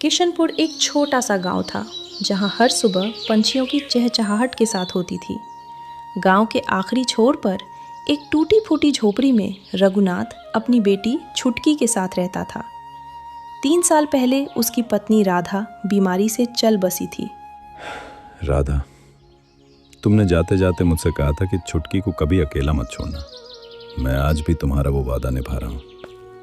किशनपुर एक छोटा सा गांव था जहां हर सुबह पंछियों की चहचहाहट के साथ होती थी। गांव के आखिरी छोर पर एक टूटी फूटी झोपड़ी में रघुनाथ अपनी बेटी छुटकी के साथ रहता था। 3 साल पहले उसकी पत्नी राधा बीमारी से चल बसी थी। राधा, तुमने जाते जाते मुझसे कहा था कि छुटकी को कभी अकेला मत छोड़ना। मैं आज भी तुम्हारा वो वादा निभा रहा हूँ।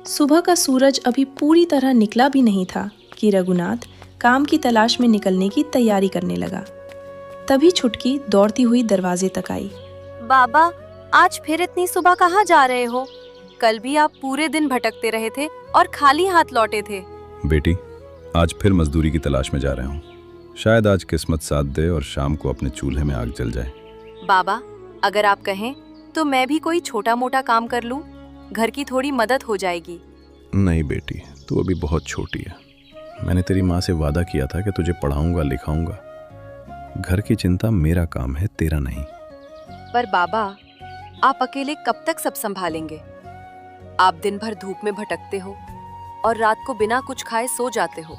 सुबह का सूरज अभी पूरी तरह निकला भी नहीं था कि रघुनाथ काम की तलाश में निकलने की तैयारी करने लगा। तभी छुटकी दौड़ती हुई दरवाजे तक आई। बाबा, आज फिर इतनी सुबह कहाँ जा रहे हो? कल भी आप पूरे दिन भटकते रहे थे और खाली हाथ लौटे थे। बेटी, आज फिर मजदूरी की तलाश में जा रहा हूँ। शायद आज किस्मत साथ दे और शाम को अपने चूल्हे में आग जल जाए। बाबा, अगर आप कहें तो मैं भी कोई छोटा मोटा काम कर लूं, घर की थोड़ी मदद हो जाएगी। नहीं बेटी, तू अभी बहुत छोटी है। मैंने तेरी माँ से वादा किया था कि तुझे पढ़ाऊंगा लिखाऊंगा। घर की चिंता मेरा काम है, तेरा नहीं। पर बाबा, आप अकेले कब तक सब संभालेंगे? आप दिन भर धूप में भटकते हो और रात को बिना कुछ खाए सो जाते हो।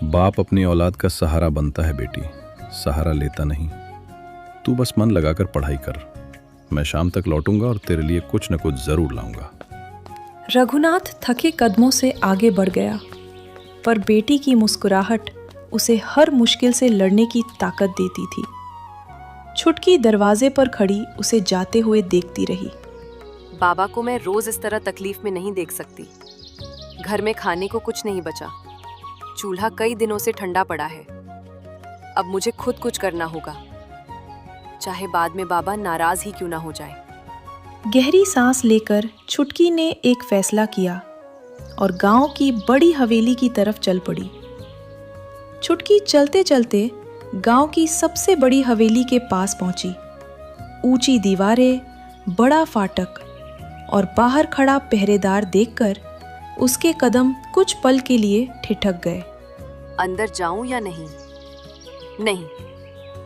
बाप अपनी औलाद का सहारा बनता है बेटी, सहारा लेता नहीं। तू बस मन लगाकर पढ़ाई कर। मैं शाम तक लौटूंगा और तेरे लिए कुछ न कुछ जरूर लाऊंगा। रघुनाथ थके कदमों से आगे बढ़ गया, पर बेटी की मुस्कुराहट उसे हर मुश्किल से लड़ने की ताकत देती थी। छुटकी दरवाजे पर खड़ी उसे जाते हुए देखती रही। बाबा को मैं रोज इस तरह तकलीफ में नहीं देख सकती। घर में खाने को कुछ नहीं बचा, चूल्हा कई दिनों से ठंडा पड़ा है। अब मुझे खुद कुछ करना होगा, चाहे बाद में बाबा नाराज ही क्यों ना हो जाए। गहरी सांस लेकर छुटकी ने एक फैसला किया और गांव की बड़ी हवेली की तरफ चल पड़ी। छुटकी चलते चलते गांव की सबसे बड़ी हवेली के पास पहुंची। ऊंची दीवारें, बड़ा फाटक और बाहर खड़ा पहरेदार देखकर उसके कदम कुछ पल के लिए ठिठक गए। अंदर जाऊं या नहीं? नहीं,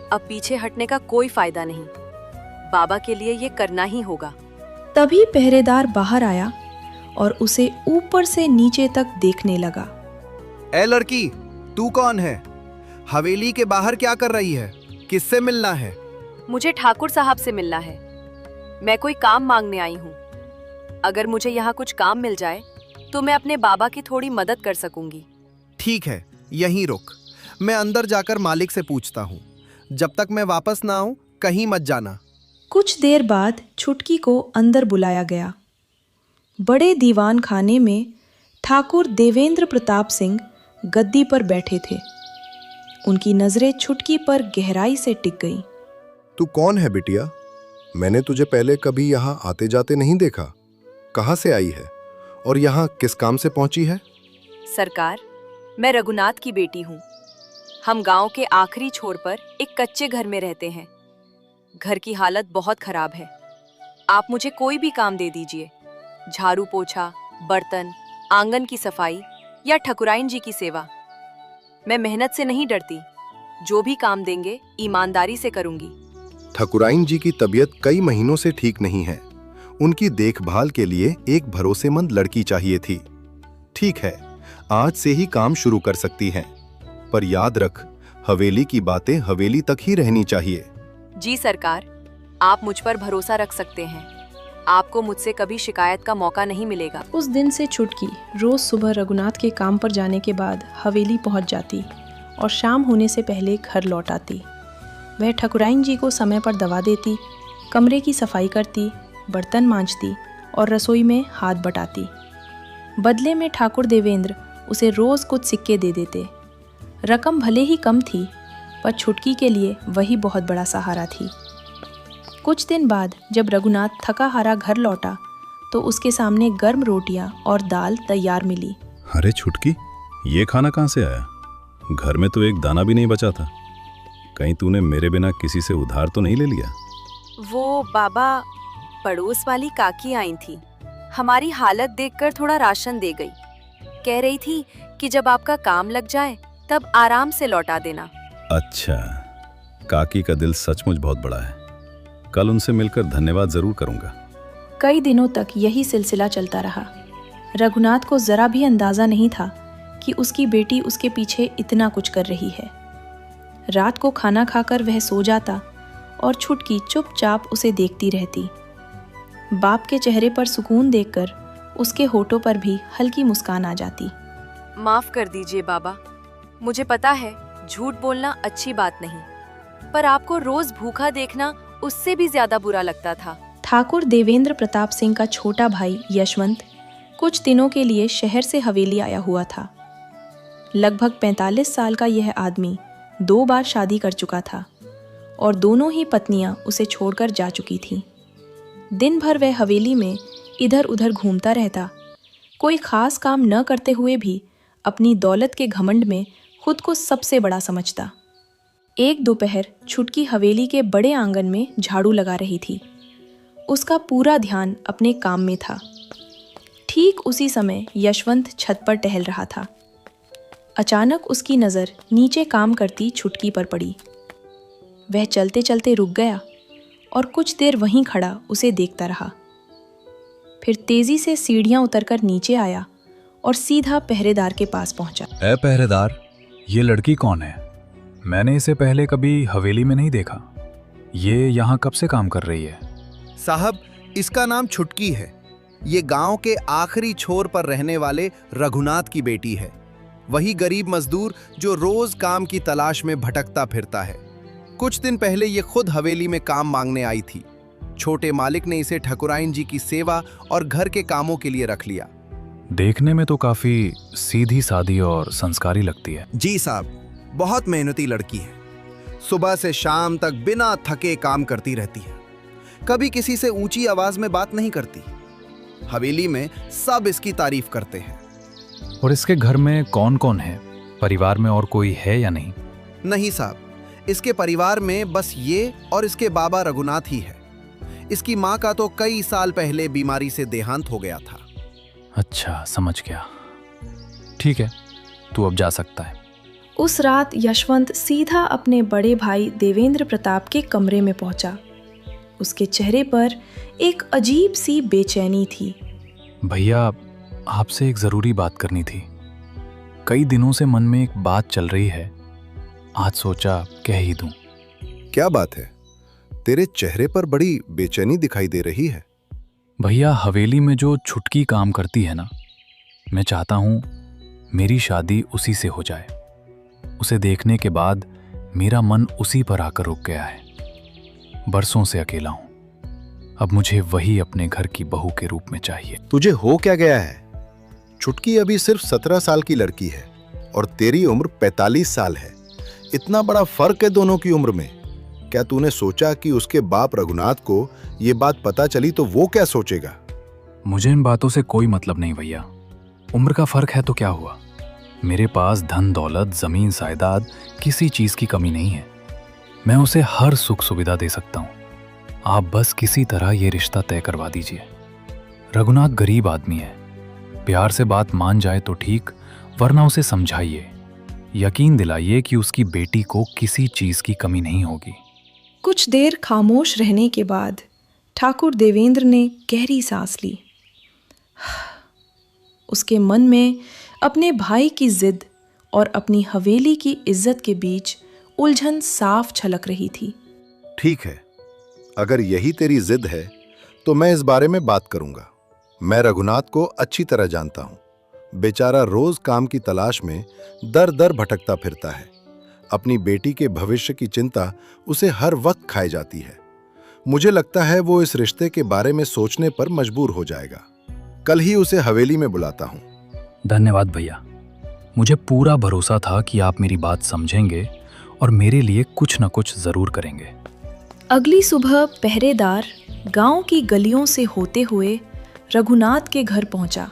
अब पीछे हटने का कोई फायदा नहीं। बाबा के लिए ये करना ही होगा। तभी पहरेदार बाहर आया और उसे ऊपर से नीचे तक देखने लगा। ए लड़की, तू कौन है? हवेली के बाहर क्या कर रही है? किससे मिलना है? मुझे ठाकुर साहब से मिलना है। मैं कोई काम मांगने आई हूँ। अगर मुझे यहाँ कुछ काम मिल जाए तो मैं अपने बाबा की थोड़ी मदद कर सकूंगी। ठीक है, यहीं रुक। मैं अंदर जाकर मालिक से पूछता हूँ। जब तक मैं वापस ना आऊं, कहीं मत जाना। कुछ देर बाद छुटकी को अंदर बुलाया गया। बड़े दीवान खाने में ठाकुर देवेंद्र प्रताप सिंह गद्दी पर बैठे थे। उनकी नजरें छुटकी पर गहराई से टिक गईं। तू कौन है बिटिया? मैंने तुझे पहले कभी यहाँ आते जाते नहीं देखा। कहाँ से आई है और यहाँ किस काम से पहुंची है? सरकार, मैं रघुनाथ की बेटी हूँ। हम गांव के आखिरी छोर पर एक कच्चे घर में रहते हैं। घर की हालत बहुत खराब है। आप मुझे कोई भी काम दे दीजिए, झाड़ू पोछा, बर्तन, आंगन की सफाई या ठकुराइन जी की सेवा। मैं मेहनत से नहीं डरती। जो भी काम देंगे ईमानदारी से करूंगी। ठकुराइन जी की तबीयत कई महीनों से ठीक नहीं है। उनकी देखभाल के लिए एक भरोसेमंद लड़की चाहिए थी। ठीक है, आज से ही काम शुरू कर सकती हैं, पर याद रख, हवेली की बातें हवेली तक ही रहनी चाहिए। जी सरकार, आप मुझ पर भरोसा रख सकते हैं। आपको मुझसे कभी शिकायत का मौका नहीं मिलेगा। उस दिन से छुटकी रोज सुबह रघुनाथ के काम पर जाने के बाद हवेली पहुंच जाती और शाम होने से पहले घर लौट आती। वह ठकुराइन जी को समय पर दवा देती, कमरे की सफाई करती, बर्तन मांजती और रसोई में हाथ बटाती। बदले में ठाकुर देवेंद्र उसे रोज कुछ सिक्के दे देते। रकम भले ही कम थी, पर छुटकी के लिए वही बहुत बड़ा सहारा थी। कुछ दिन बाद जब रघुनाथ थका हारा घर लौटा तो उसके सामने गर्म रोटियां और दाल तैयार मिली। अरे छुटकी, ये खाना कहाँ से आया? घर में तो एक दाना भी नहीं बचा था। कहीं तूने मेरे बिना किसी से उधार तो नहीं ले लिया? वो बाबा, पड़ोस वाली काकी आई थी। हमारी हालत देखकर थोड़ा राशन दे गई। कह रही थी कि जब आपका काम लग जाए तब आराम से लौटा देना। अच्छा, काकी का दिल सचमुच बहुत बड़ा है। कल उनसे मिलकर धन्यवाद जरूर करूंगा। कई दिनों तक यही सिलसिला चलता रहा। रघुनाथ को जरा भी अंदाजा नहीं था कि उसकी बेटी उसके पीछे इतना कुछ कर रही है। रात को खाना खाकर वह सो जाता और छुटकी चुपचाप उसे देखती रहती। बाप के चेहरे पर सुकून देखकर उसके होठों पर भी हल्की मुस्कान आ जाती। माफ कर दीजिए बाबा, मुझे पता है झूठ बोलना अच्छी बात नहीं, पर आपको रोज भूखा देखना उससे भी ज्यादा बुरा लगता था। ठाकुर देवेंद्र प्रताप सिंह का छोटा भाई यशवंत कुछ दिनों के लिए शहर से हवेली आया हुआ था। लगभग 45 साल का यह आदमी 2 बार शादी कर चुका था और दोनों ही पत्नियां उसे छोड़कर जा चुकी थीं। दिन भर वह हवेली में इधर उधर घूमता रहता, कोई खास काम न करते हुए भी अपनी दौलत के घमंड में खुद को सबसे बड़ा समझता। एक दोपहर छुटकी हवेली के बड़े आंगन में झाड़ू लगा रही थी। उसका पूरा ध्यान अपने काम में था। ठीक उसी समय यशवंत छत पर टहल रहा था। अचानक उसकी नज़र नीचे काम करती छुटकी पर पड़ी। वह चलते चलते रुक गया और कुछ देर वहीं खड़ा उसे देखता रहा। फिर तेजी से सीढ़ियां उतरकर नीचे आया और सीधा पहरेदार के पास पहुंचा। ए पहरेदार, ये लड़की कौन है? मैंने इसे पहले कभी हवेली में नहीं देखा। ये यहाँ कब से काम कर रही है? साहब, इसका नाम छुटकी है। ये गांव के आखिरी छोर पर रहने वाले रघुनाथ की बेटी है। वही गरीब मजदूर जो रोज काम की तलाश में भटकता फिरता है। कुछ दिन पहले ये खुद हवेली में काम मांगने आई थी। छोटे मालिक ने इसे ठकुराइन जी की सेवा और घर के कामों के लिए रख लिया। देखने में तो काफी सीधी सादी और संस्कारी लगती है। जी साहब, बहुत मेहनती लड़की है। सुबह से शाम तक बिना थके काम करती रहती है। कभी किसी से ऊंची आवाज में बात नहीं करती। हवेली में सब इसकी तारीफ करते हैं। और इसके घर में कौन कौन है? परिवार में और कोई है या नहीं? नहीं साहब, इसके परिवार में बस ये और इसके बाबा रघुनाथ ही है। इसकी माँ का तो कई साल पहले बीमारी से देहांत हो गया था। अच्छा, समझ गया। ठीक है, तू अब जा सकता है। उस रात यशवंत सीधा अपने बड़े भाई देवेंद्र प्रताप के कमरे में पहुंचा। उसके चेहरे पर एक अजीब सी बेचैनी थी। भैया, आपसे एक जरूरी बात करनी थी। कई दिनों से मन में एक बात चल रही है, आज सोचा कह ही दूं। क्या बात है? तेरे चेहरे पर बड़ी बेचैनी दिखाई दे रही है। भैया, हवेली में जो छुटकी काम करती है ना, मैं चाहता हूं मेरी शादी उसी से हो जाए। उसे देखने के बाद मेरा मन उसी पर आकर रुक गया है। बरसों से अकेला हूं। अब मुझे वही अपने घर की बहू के रूप में चाहिए। तुझे हो क्या गया है? छुटकी अभी सिर्फ 17 साल की लड़की है और तेरी उम्र 45 साल है। इतना बड़ा फर्क है दोनों की उम्र में। क्या तूने सोचा कि उसके बाप रघुनाथ को ये बात पता चली तो वो क्या सोचेगा? मुझे इन बातों से कोई मतलब नहीं भैया। उम्र का फर्क है तो क्या हुआ? मेरे पास धन दौलत, जमीन जायदाद, किसी चीज की कमी नहीं है। मैं उसे हर सुख सुविधा दे सकता हूँ। आप बस किसी तरह ये रिश्ता तय करवा दीजिए। रघुनाथ गरीब आदमी है। प्यार से बात मान जाए तो ठीक, वरना उसे समझाइए, यकीन दिलाइए कि उसकी बेटी को किसी चीज की कमी नहीं होगी। कुछ देर खामोश रहने के बाद ठाकुर देवेंद्र ने गहरी सांस ली। उसके मन में अपने भाई की जिद और अपनी हवेली की इज्जत के बीच उलझन साफ छलक रही थी। ठीक है, अगर यही तेरी जिद है तो मैं इस बारे में बात करूंगा। मैं रघुनाथ को अच्छी तरह जानता हूं। बेचारा रोज काम की तलाश में दर दर भटकता फिरता है। अपनी बेटी के भविष्य की चिंता उसे हर वक्त खाई जाती है। मुझे लगता है वो इस रिश्ते के बारे में सोचने पर मजबूर हो जाएगा। कल ही उसे हवेली में बुलाता हूं। धन्यवाद भैया। मुझे पूरा भरोसा था कि आप मेरी बात समझेंगे और मेरे लिए कुछ न कुछ जरूर करेंगे। अगली सुबह पहरेदार गांव की गलियों से होते हुए रघुनाथ के घर पहुंचा।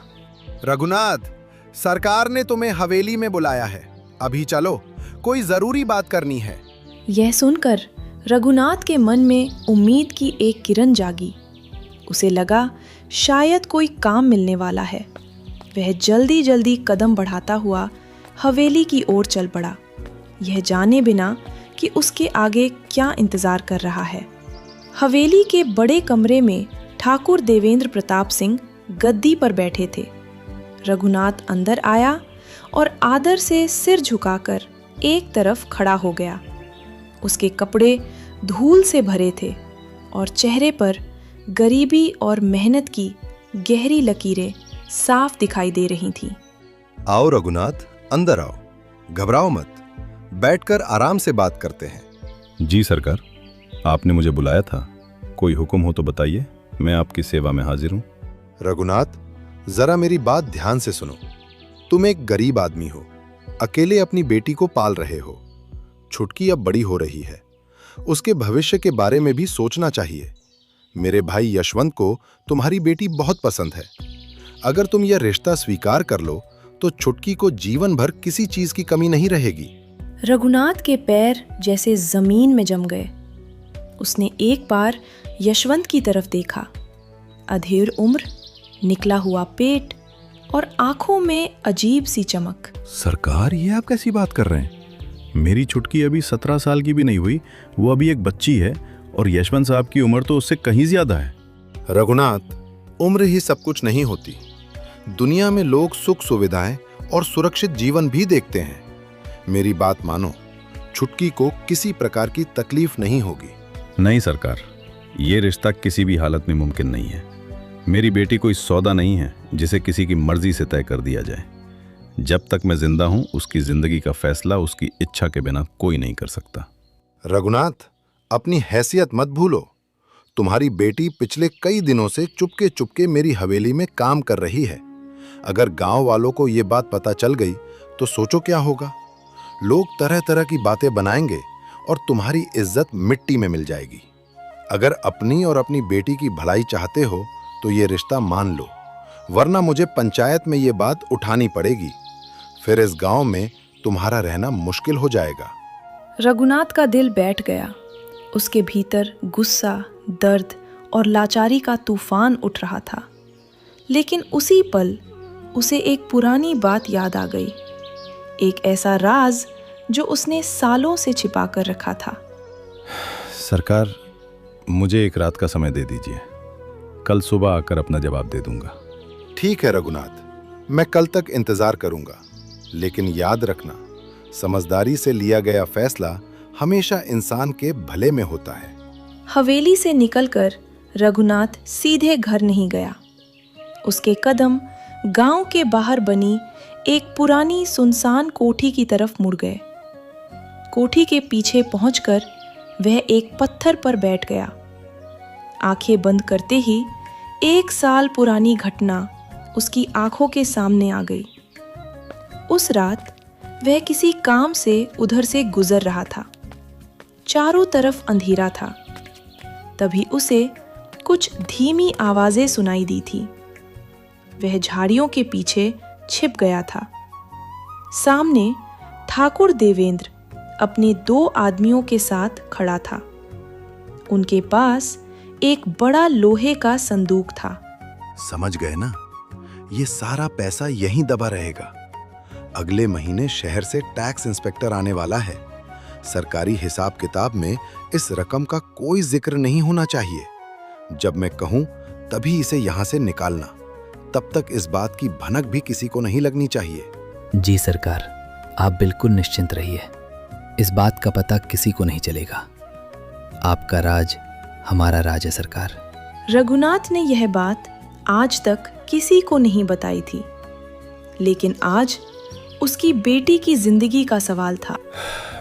रघुनाथ, सरकार ने तुम्हें हवेली में बुलाया है। अभी चलो, कोई जरूरी बात करनी है। यह सुनकर रघुनाथ के मन में उम्मीद की एक किरण जागी। उसे लगा शायद कोई काम मिलने वाला है। वह जल्दी जल्दी कदम बढ़ाता हुआ हवेली की ओर चल पड़ा, यह जाने बिना कि उसके आगे क्या इंतजार कर रहा है। हवेली के बड़े कमरे में ठाकुर देवेंद्र प्रताप सिंह गद्दी पर बैठे थे। रघुनाथ अंदर आया और आदर से सिर झुकाकर एक तरफ खड़ा हो गया। उसके कपड़े धूल से भरे थे और चेहरे पर गरीबी और मेहनत की गहरी लकीरें साफ दिखाई दे रही थीं। आओ रघुनाथ, अंदर आओ, घबराओ मत, बैठकर आराम से बात करते हैं। जी सरकार, आपने मुझे बुलाया था, कोई हुक्म हो तो बताइए, मैं आपकी सेवा में हाजिर हूँ। रघुनाथ, जरा मेरी बात ध्यान से सुनो। तुम एक गरीब आदमी हो, अकेले अपनी बेटी को पाल रहे हो। छुटकी अब बड़ी हो रही है, उसके भविष्य के बारे में भी सोचना चाहिए। मेरे भाई यशवंत को तुम्हारी बेटी बहुत पसंद है। अगर तुम यह रिश्ता स्वीकार कर लो तो छुटकी को जीवन भर किसी चीज की कमी नहीं रहेगी। रघुनाथ के पैर जैसे जमीन में जम गए। उसने एक बार यशवंत की तरफ देखा। अधेड़ उम्र, निकला हुआ पेट और आंखों में अजीब सी चमक। सरकार, ये आप कैसी बात कर रहे हैं? मेरी छुटकी अभी 17 साल की भी नहीं हुई, वो अभी एक बच्ची है, और यशवंत साहब की उम्र तो उससे कहीं ज्यादा है। रघुनाथ, उम्र ही सब कुछ नहीं होती। दुनिया में लोग सुख सुविधाएं और सुरक्षित जीवन भी देखते हैं। मेरी बात मानो, छुटकी को किसी प्रकार की तकलीफ नहीं होगी। नहीं सरकार, ये रिश्ता किसी भी हालत में मुमकिन नहीं है। मेरी बेटी कोई सौदा नहीं है जिसे किसी की मर्जी से तय कर दिया जाए। जब तक मैं जिंदा हूं, उसकी जिंदगी का फैसला उसकी इच्छा के बिना कोई नहीं कर सकता। रघुनाथ, अपनी हैसियत मत भूलो। तुम्हारी बेटी पिछले कई दिनों से चुपके चुपके मेरी हवेली में काम कर रही है। अगर गांव वालों को ये बात पता चल गई तो सोचो क्या होगा। लोग तरह तरह की बातें बनाएंगे और तुम्हारी इज्जत मिट्टी में मिल जाएगी। अगर अपनी और अपनी बेटी की भलाई चाहते हो तो ये रिश्ता मान लो, वरना मुझे पंचायत में ये बात उठानी पड़ेगी। फिर इस गांव में तुम्हारा रहना मुश्किल हो जाएगा। रघुनाथ का दिल बैठ गया। उसके भीतर गुस्सा, दर्द और लाचारी का तूफान उठ रहा था। लेकिन उसी पल उसे एक पुरानी बात याद आ गई, एक ऐसा राज जो उसने सालों से छिपा कर रखा था। सरकार, मुझे एक रात का समय दे दीजिए, कल सुबह आकर अपना जवाब दे दूंगा। ठीक है रघुनाथ, मैं कल तक इंतजार करूंगा। लेकिन याद रखना, समझदारी से लिया गया फैसला हमेशा इंसान के भले में होता है। हवेली से निकलकर रघुनाथ सीधे घर नहीं गया। उसके कदम गांव के बाहर बनी एक पुरानी सुनसान कोठी की तरफ मुड़ गए। कोठी के पीछे पहुंचकर वह एक पत्थर पर बैठ गया। आंखें बंद करते ही 1 साल पुरानी घटना उसकी आंखों के सामने आ गई। उस रात वह किसी काम से उधर से गुजर रहा था। चारों तरफ अंधेरा था। तभी उसे कुछ धीमी आवाजें सुनाई दी थी। वह झाड़ियों के पीछे छिप गया था। सामने ठाकुर देवेंद्र अपने 2 आदमियों के साथ खड़ा था। उनके पास एक बड़ा लोहे का संदूक था। समझ गए ना, ये सारा पैसा यहीं दबा रहेगा। अगले महीने शहर से टैक्स इंस्पेक्टर आने वाला है। सरकारी हिसाब किताब में इस रकम का कोई जिक्र नहीं होना चाहिए। जब मैं कहूं तभी इसे यहां से निकालना। तब तक इस बात की भनक भी किसी को नहीं लगनी चाहिए। जी सरकार, आप बिल्कुल निश्चिंत रहिए। इस बात का पता किसी को नहीं चलेगा। आपका राज हमारा राज है सरकार। रघुनाथ ने यह बात आज तक किसी को नहीं बताई थी, लेकिन आज उसकी बेटी की जिंदगी का सवाल था।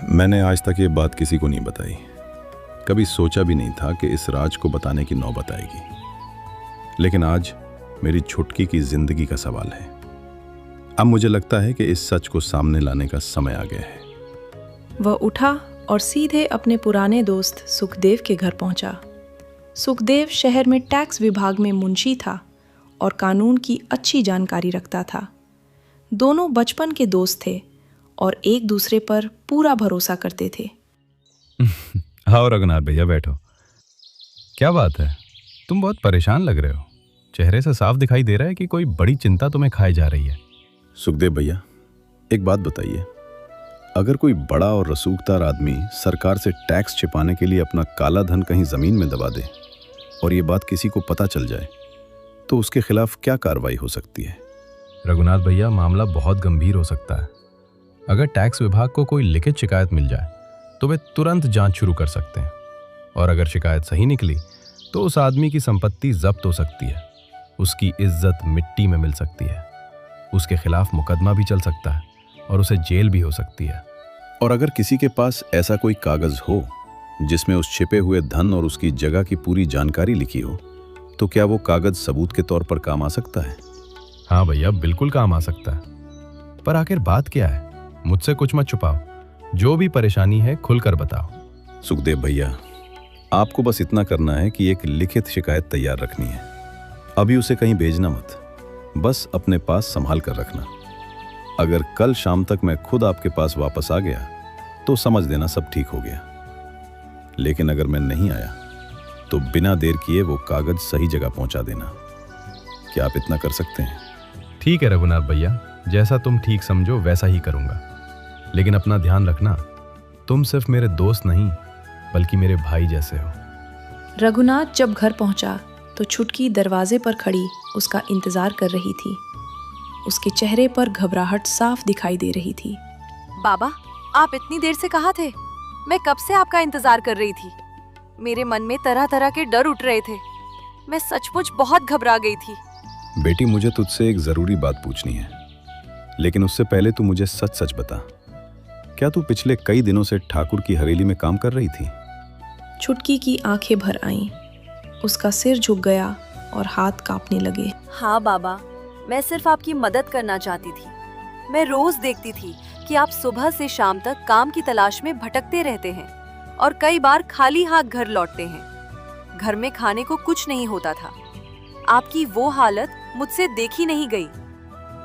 मैंने आज तक ये बात किसी को नहीं बताई। कभी सोचा भी नहीं था कि इस राज को बताने की नौबत आएगी। लेकिन आज मेरी छुटकी की जिंदगी का सवाल है। अब मुझे लगता है कि इस सच को सामने लाने का समय आ गया है। वह उठा और सीधे अपने पुराने दोस्त सुखदेव के घर पहुंचा। सुखदेव शहर में टैक्स विभाग में मुंशी था और कानून की अच्छी जानकारी रखता था। दोनों बचपन के दोस्त थे और एक दूसरे पर पूरा भरोसा करते थे। आओ रघुनाथ भैया, बैठो। क्या बात है, तुम बहुत परेशान लग रहे हो। चेहरे से साफ दिखाई दे रहा है कि कोई बड़ी चिंता तुम्हें खाई जा रही है। सुखदेव भैया, एक बात बताइए, अगर कोई बड़ा और रसूखदार आदमी सरकार से टैक्स छिपाने के लिए अपना काला धन कहीं जमीन में दबा दे और ये बात किसी को पता चल जाए तो उसके खिलाफ क्या कार्रवाई हो सकती है? रघुनाथ भैया, मामला बहुत गंभीर हो सकता है। अगर टैक्स विभाग को कोई लिखित शिकायत मिल जाए तो वे तुरंत जांच शुरू कर सकते हैं, और अगर शिकायत सही निकली तो उस आदमी की संपत्ति जब्त हो सकती है, उसकी इज्जत मिट्टी में मिल सकती है, उसके खिलाफ मुकदमा भी चल सकता है और उसे जेल भी हो सकती है। और अगर किसी के पास ऐसा कोई कागज हो जिसमें उस छिपे हुए धन और उसकी जगह की पूरी जानकारी लिखी हो, तो क्या वो कागज सबूत के तौर पर काम आ सकता है? हाँ भैया, बिल्कुल काम आ सकता है। पर आखिर बात क्या है? मुझसे कुछ मत छुपाओ, जो भी परेशानी है खुलकर बताओ। सुखदेव भैया, आपको बस इतना करना है कि एक लिखित शिकायत तैयार रखनी है। अभी उसे कहीं भेजना मत, बस अपने पास संभाल कर रखना। अगर कल शाम तक मैं खुद आपके पास वापस आ गया तो समझ देना सब ठीक हो गया, लेकिन अगर मैं नहीं आया तो बिना देर किए वो कागज सही जगह पहुंचा देना। क्या आप इतना कर सकते हैं? ठीक है रघुनाथ भैया, जैसा तुम ठीक समझो वैसा ही करूंगा। लेकिन अपना ध्यान रखना, तुम सिर्फ मेरे दोस्त नहीं बल्कि मेरे भाई जैसे हो। रघुनाथ जब घर पहुंचा तो छुटकी दरवाजे पर खड़ी उसका इंतजार कर रही थी। उसके चेहरे पर घबराहट साफ दिखाई दे रही थी। बाबा, आप इतनी देर से कहाँ थे? मैं कब से आपका इंतजार कर रही थी। मेरे मन में तरह तरह के डर उठ रहे थे। मैं सचमुच बहुत घबरा गई थी। बेटी, मुझे तुझसे एक जरूरी बात पूछनी है, लेकिन उससे पहले तू मुझे सच सच बता, क्या तू पिछले कई दिनों से ठाकुर की हवेली में काम कर रही थी? छुटकी की आंखें भर आईं, उसका सिर झुक गया और हाथ कांपने लगे। हाँ बाबा, मैं सिर्फ आपकी मदद करना चाहती थी। मैं रोज देखती थी कि आप सुबह से शाम तक काम की तलाश में भटकते रहते हैं और कई बार खाली हाथ घर लौटते हैं। घर में खाने को कुछ नहीं होता था। आपकी वो हालत मुझसे देखी नहीं गई,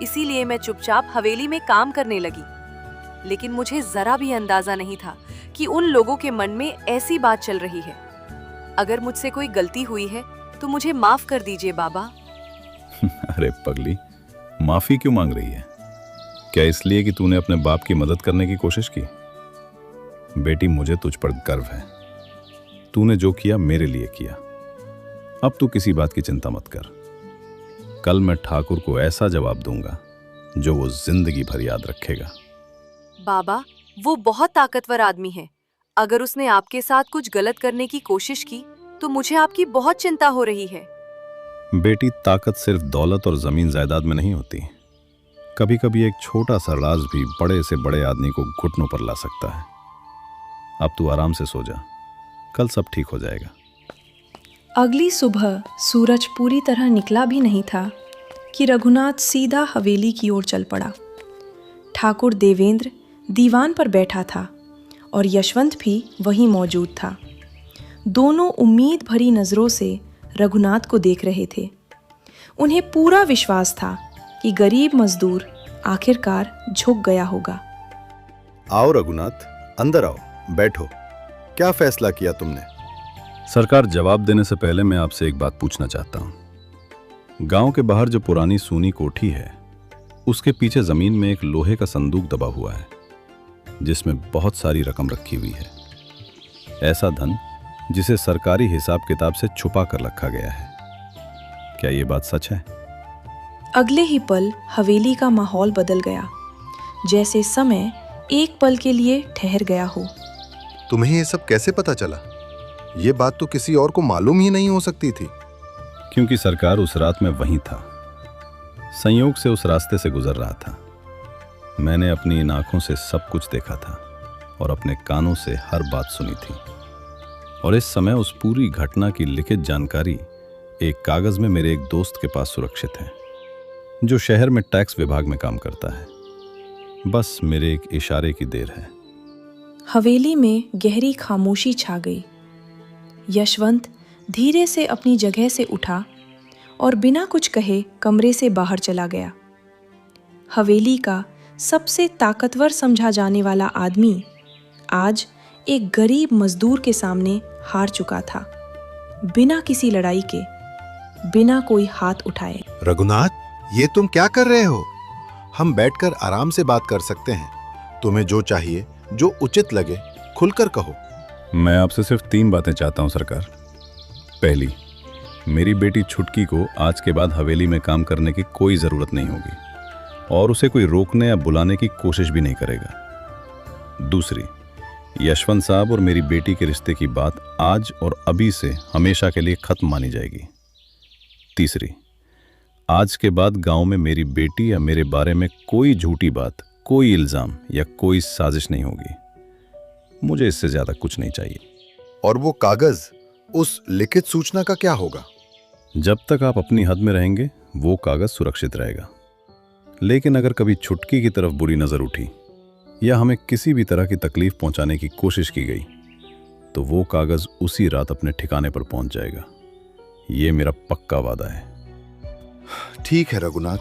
इसीलिए मैं चुपचाप हवेली में काम करने लगी। लेकिन मुझे जरा भी अंदाजा नहीं था कि उन लोगों के मन में ऐसी बात चल रही है। अगर मुझसे कोई गलती हुई है तो मुझे माफ कर दीजिए बाबा। अरे पगली, माफी क्यों मांग रही है? क्या इसलिए कि तूने अपने बाप की मदद करने की कोशिश की? बेटी, मुझे तुझ पर गर्व है। तूने जो किया मेरे लिए किया। अब तू किसी बात की चिंता मत कर। कल मैं ठाकुर को ऐसा जवाब दूंगा जो वो जिंदगी भर याद रखेगा। बाबा, वो बहुत ताकतवर आदमी है। अगर उसने आपके साथ कुछ गलत करने की कोशिश की तो मुझे आपकी बहुत चिंता हो रही है। बेटी, ताकत सिर्फ दौलत और जमीन जायदाद में नहीं होती। कभी कभी एक छोटा सा राज भी बड़े से बड़े आदमी को घुटनों पर ला सकता है। अब तू आराम से सो जा, कल सब ठीक हो जाएगा। अगली सुबह सूरज पूरी तरह निकला भी नहीं था कि रघुनाथ सीधा हवेली की ओर चल पड़ा। ठाकुर देवेंद्र दीवान पर बैठा था और यशवंत भी वहीं मौजूद था। दोनों उम्मीद भरी नजरों से रघुनाथ को देख रहे थे। उन्हें पूरा विश्वास था कि गरीब मजदूर आखिरकार झुक गया होगा। आओ रघुनाथ, अंदर आओ, बैठो। क्या फैसला किया तुमने? सरकार, जवाब देने से पहले मैं आपसे एक बात पूछना चाहता हूं। गांव के बाहर जो पुरानी सूनी कोठी है, उसके पीछे जमीन में एक लोहे का संदूक दबा हुआ है जिसमें बहुत सारी रकम रखी हुई है। ऐसा धन जिसे सरकारी हिसाब किताब से छुपा कर रखा गया है। क्या यह बात सच है? अगले ही पल हवेली का माहौल बदल गया, जैसे समय एक पल के लिए ठहर गया हो। तुम्हें ये सब कैसे पता चला? ये बात तो किसी और को मालूम ही नहीं हो सकती थी। क्योंकि सरकार उस रात में वहीं था। संयोग से उस रास्ते से गुजर रहा था। मैंने अपनी इन आंखों से सब कुछ देखा था और अपने कानों से हर बात सुनी थी। और इस समय उस पूरी घटना की लिखित जानकारी एक कागज में मेरे एक दोस्त के पास सुरक्षित है, जो शहर में टैक्स विभाग में काम करता है। बस मेरे एक इशारे की देर है। हवेली में गहरी खामोशी छा गई। यशवंत धीरे से अपनी जगह से उठा और बिना कुछ कहे कमरे से बाहर चला गया। हवेली का सबसे ताकतवर समझा जाने वाला आदमी आज एक गरीब मजदूर के सामने हार चुका था, बिना किसी लड़ाई के, बिना कोई हाथ उठाए। रघुनाथ, ये तुम क्या कर रहे हो? हम बैठकर आराम से बात कर सकते हैं। तुम्हें जो चाहिए, जो उचित लगे, खुलकर कहो। मैं आपसे सिर्फ 3 बातें चाहता हूं सरकार। पहली, मेरी बेटी छुटकी को आज के बाद हवेली में काम करने की कोई जरूरत नहीं होगी। और उसे कोई रोकने या बुलाने की कोशिश भी नहीं करेगा। दूसरी, यशवंत साहब और मेरी बेटी के रिश्ते की बात आज और अभी से हमेशा के लिए खत्म मानी जाएगी। तीसरी, आज के बाद गांव में मेरी बेटी या मेरे बारे में कोई झूठी बात, कोई इल्जाम या कोई साजिश नहीं होगी। मुझे इससे ज्यादा कुछ नहीं चाहिए। और वो कागज, उस लिखित सूचना का क्या होगा? जब तक आप अपनी हद में रहेंगे वो कागज सुरक्षित रहेगा, लेकिन अगर कभी छुटकी की तरफ बुरी नजर उठी या हमें किसी भी तरह की तकलीफ पहुंचाने की कोशिश की गई तो वो कागज उसी रात अपने ठिकाने पर पहुंच जाएगा। ये मेरा पक्का वादा है। ठीक है रघुनाथ,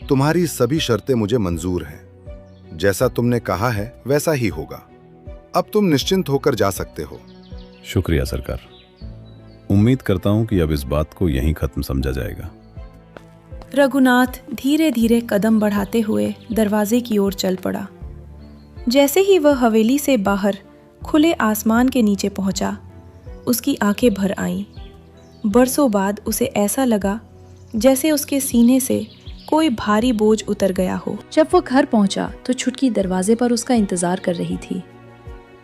तुम्हारी सभी शर्तें मुझे मंजूर हैं। जैसा तुमने कहा है वैसा ही होगा। अब तुम निश्चिंत होकर जा सकते हो। शुक्रिया सरकार। उम्मीद करता हूं कि अब इस बात को यहीं खत्म समझा जाएगा। रघुनाथ धीरे धीरे कदम बढ़ाते हुए दरवाजे की ओर चल पड़ा। जैसे ही वह हवेली से बाहर खुले आसमान के नीचे पहुंचा, उसकी आंखें भर आईं। बरसों बाद उसे ऐसा लगा जैसे उसके सीने से कोई भारी बोझ उतर गया हो। जब वो घर पहुंचा तो छुटकी दरवाजे पर उसका इंतजार कर रही थी।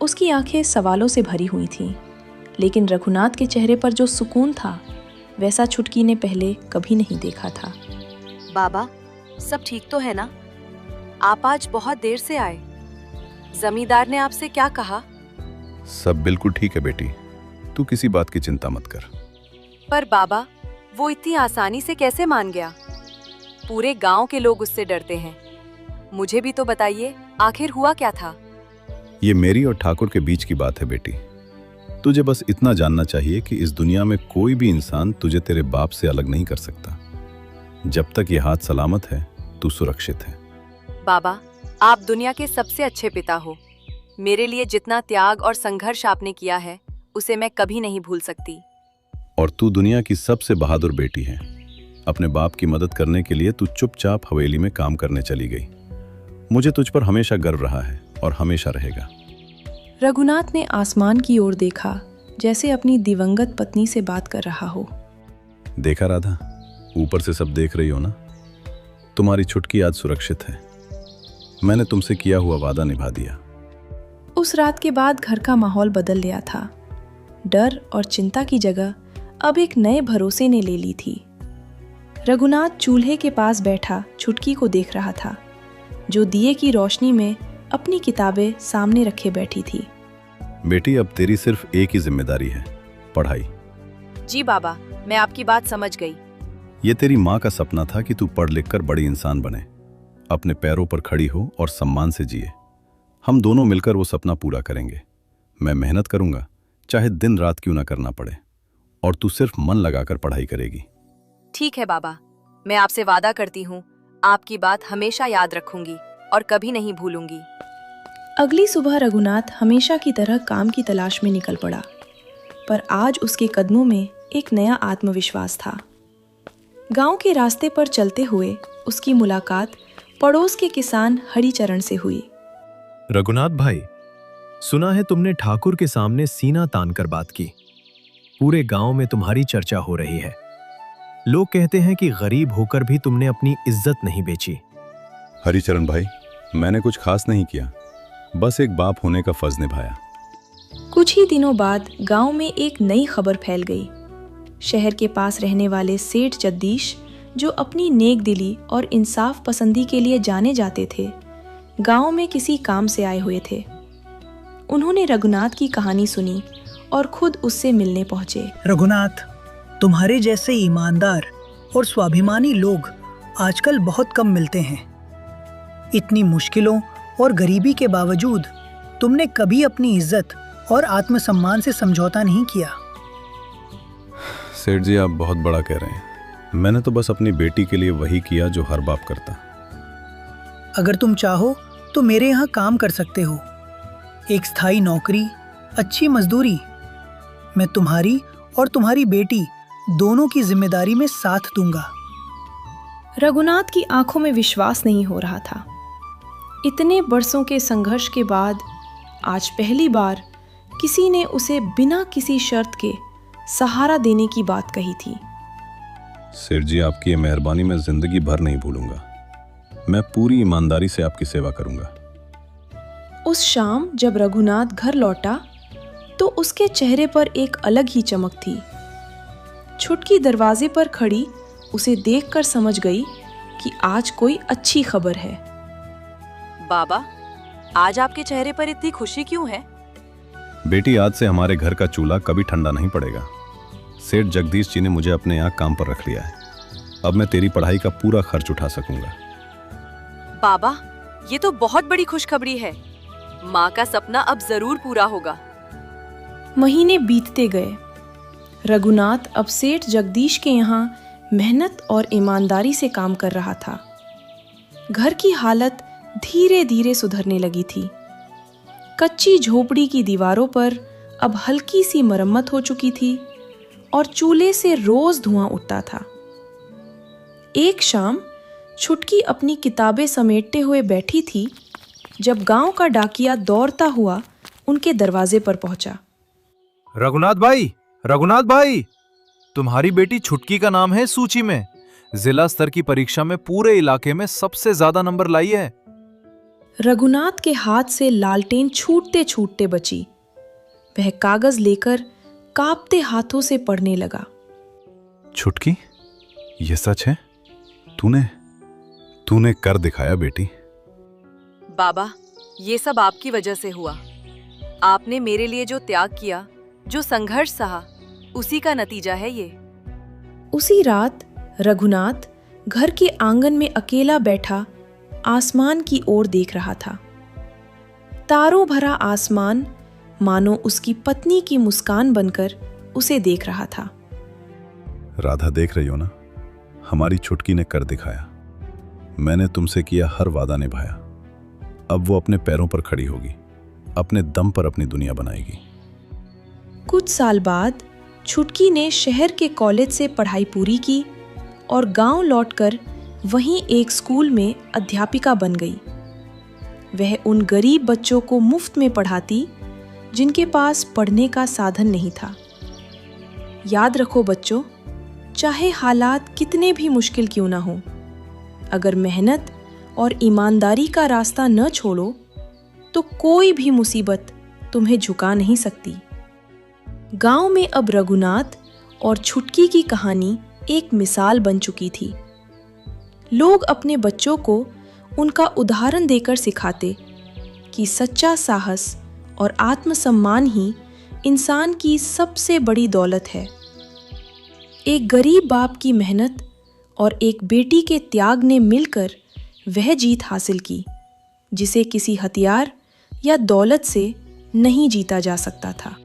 उसकी आंखें सवालों से भरी हुई थीं, लेकिन रघुनाथ के चेहरे पर जो सुकून था वैसा छुटकी ने पहले कभी नहीं देखा था। बाबा, सब ठीक तो है ना? आप आज बहुत देर से आए। जमींदार ने आपसे क्या कहा? सब बिल्कुल ठीक है बेटी, तू किसी बात की चिंता मत कर। पर बाबा, वो इतनी आसानी से कैसे मान गया? पूरे गांव के लोग उससे डरते हैं। मुझे भी तो बताइए, आखिर हुआ क्या था? ये मेरी और ठाकुर के बीच की बात है बेटी। तुझे बस इतना जानना चाहिए कि इस दुनिया में कोई भी इंसान तुझे तेरे बाप से अलग नहीं कर सकता। जब तक ये हाथ सलामत है, तू सुरक्षित है। बाबा, आप दुनिया के सबसे अच्छे पिता हो। मेरे लिए जितना त्याग और संघर्ष आपने किया है, उसे मैं कभी नहीं भूल सकती। और तू दुनिया की सबसे बहादुर बेटी है। अपने बाप की मदद करने के लिए तू चुपचाप हवेली में काम करने चली गई। मुझे तुझ पर हमेशा गर्व रहा है और हमेशा रहेगा। रघुनाथ ने आसमान की ओर देखा, जैसे अपनी दिवंगत पत्नी से बात कर रहा हो। देखा राधा, ऊपर से सब देख रही हो ना? तुम्हारी छुटकी आज सुरक्षित है। मैंने तुमसे किया हुआ वादा निभा दिया। उस रात के बाद घर का माहौल बदल गया था। डर और चिंता की जगह अब एक नए भरोसे ने ले ली थी। रघुनाथ चूल्हे के पास बैठा छुटकी को देख रहा था, जो दिए की रोशनी में अपनी किताबें सामने रखे बैठी थी। बेटी, अब तेरी सिर्फ एक ही जिम्मेदारी है, पढ़ाई। जी बाबा, मैं आपकी बात समझ गई। ये तेरी माँ का सपना था कि तू पढ़ लिख कर बड़ी इंसान बने, अपने पैरों पर खड़ी हो और सम्मान से जिए। हम दोनों मिलकर वो सपना पूरा करेंगे। मैं मेहनत करूंगा, चाहे दिन रात क्यों ना करना पड़े, और तू सिर्फ मन लगाकर पढ़ाई करेगी। ठीक है बाबा, मैं आपसे वादा करती हूँ, आपकी बात हमेशा याद रखूंगी और कभी नहीं भूलूंगी। अगली सुबह रघुनाथ हमेशा की तरह काम की तलाश में निकल पड़ा, पर आज उसके कदमों में एक नया आत्मविश्वास था। गांव के रास्ते पर चलते हुए उसकी मुलाकात पड़ोस के किसान हरिचरण से हुई। रघुनाथ भाई, सुना है तुमने ठाकुर के सामने सीना तान कर बात की। पूरे गांव में तुम्हारी चर्चा हो रही है। लोग कहते हैं कि गरीब होकर भी तुमने अपनी इज्जत नहीं बेची। हरिचरण भाई, मैंने कुछ खास नहीं किया, बस एक बाप होने का फर्ज निभाया। कुछ ही दिनों बाद गांव में एक नई खबर फैल गई। शहर के पास रहने वाले सेठ जगदीश, जो अपनी नेक दिली और इंसाफ पसंदी के लिए जाने जाते थे, गांव में किसी काम से आए हुए थे। उन्होंने रघुनाथ की कहानी सुनी और खुद उससे मिलने पहुंचे। रघुनाथ, तुम्हारे जैसे ईमानदार और स्वाभिमानी लोग आजकल बहुत कम मिलते हैं। इतनी मुश्किलों और गरीबी के बावजूद तुमने कभी अपनी इज्जत और आत्मसम्मान से समझौता नहीं किया। सेठ जी, आप बहुत बड़ा कह रहे हैं। मैंने तो बस अपनी बेटी के लिए वही किया जो हर बाप करता। अगर तुम चाहो तो मेरे यहाँ काम कर सकते हो। एक स्थायी नौकरी, अच्छी मजदूरी। मैं तुम्हारी और तुम्हारी बेटी दोनों की जिम्मेदारी में साथ दूंगा। रघुनाथ की आंखों में विश्वास नहीं हो रहा था। इतने बरसों के संघर्ष के बाद आज पहली बार किसी ने उसे बिना किसी शर्त के सहारा देने की बात कही थी। सेठ जी, आपकी ये मेहरबानी मैं जिंदगी भर नहीं भूलूंगा। मैं पूरी ईमानदारी से आपकी सेवा करूंगा। उस शाम जब रघुनाथ घर लौटा तो उसके चेहरे पर एक अलग ही चमक थी। छुटकी दरवाजे पर खड़ी उसे देखकर समझ गई कि आज कोई अच्छी खबर है। बाबा, आज आपके चेहरे पर इतनी खुशी क्यों है? बेटी, आज से हमारे घर का चूल्हा कभी ठंडा नहीं पड़ेगा। सेठ जगदीश जी ने मुझे अपने यहाँ काम पर रख लिया है। अब मैं तेरी पढ़ाई का पूरा खर्च उठा सकूंगा। बाबा, ये तो बहुत बड़ी खुशखबरी है। माँ का सपना अब जरूर पूरा होगा। महीने बीतते गए। रघुनाथ अब सेठ जगदीश के यहाँ मेहनत और ईमानदारी से काम कर रहा था। घर की हालत धीरे धीरे सुधरने लगी थी। कच्ची झोपड़ी की दीवारों पर अब हल्की सी मरम्मत हो चुकी थी और चूल्हे से रोज धुआं उठता था। एक शाम छुटकी अपनी किताबें समेटते हुए बैठी थी जब गांव का डाकिया दौड़ता हुआ उनके दरवाजे पर पहुंचा। रघुनाथ भाई, तुम्हारी बेटी छुटकी का नाम है सूची में। जिला स्तर की परीक्षा में पूरे इलाके में सबसे ज्यादा नंबर लाई है। रघुनाथ के हाथ से लालटेन छूटते छूटते बची। वह कागज लेकर कांपते हाथों से पढ़ने लगा। छुटकी, ये सच है? तूने कर दिखाया बेटी। बाबा, ये सब आपकी वजह से हुआ। आपने मेरे लिए जो त्याग किया, जो संघर्ष सहा, उसी का नतीजा है ये। उसी रात रघुनाथ घर के आंगन में अकेला बैठा आसमान की ओर देख रहा था। तारों भरा आसमान मानो उसकी पत्नी की मुस्कान बनकर उसे देख रहा था। राधा, देख रही हो ना, हमारी छुटकी ने कर दिखाया। मैंने तुमसे किया हर वादा निभाया। अब वो अपने पैरों पर खड़ी होगी, अपने दम पर अपनी दुनिया बनाएगी। कुछ साल बाद छुटकी ने शहर के कॉलेज से पढ़ाई पूरी की और गांव लौटकर वहीं एक स्कूल में अध्यापिका बन गई। वह उन गरीब बच्चों को मुफ्त में पढ़ाती जिनके पास पढ़ने का साधन नहीं था। याद रखो बच्चों, चाहे हालात कितने भी मुश्किल क्यों ना हो, अगर मेहनत और ईमानदारी का रास्ता न छोड़ो तो कोई भी मुसीबत तुम्हें झुका नहीं सकती। गांव में अब रघुनाथ और छुटकी की कहानी एक मिसाल बन चुकी थी। लोग अपने बच्चों को उनका उदाहरण देकर सिखाते कि सच्चा साहस और आत्मसम्मान ही इंसान की सबसे बड़ी दौलत है। एक गरीब बाप की मेहनत और एक बेटी के त्याग ने मिलकर वह जीत हासिल की जिसे किसी हथियार या दौलत से नहीं जीता जा सकता था।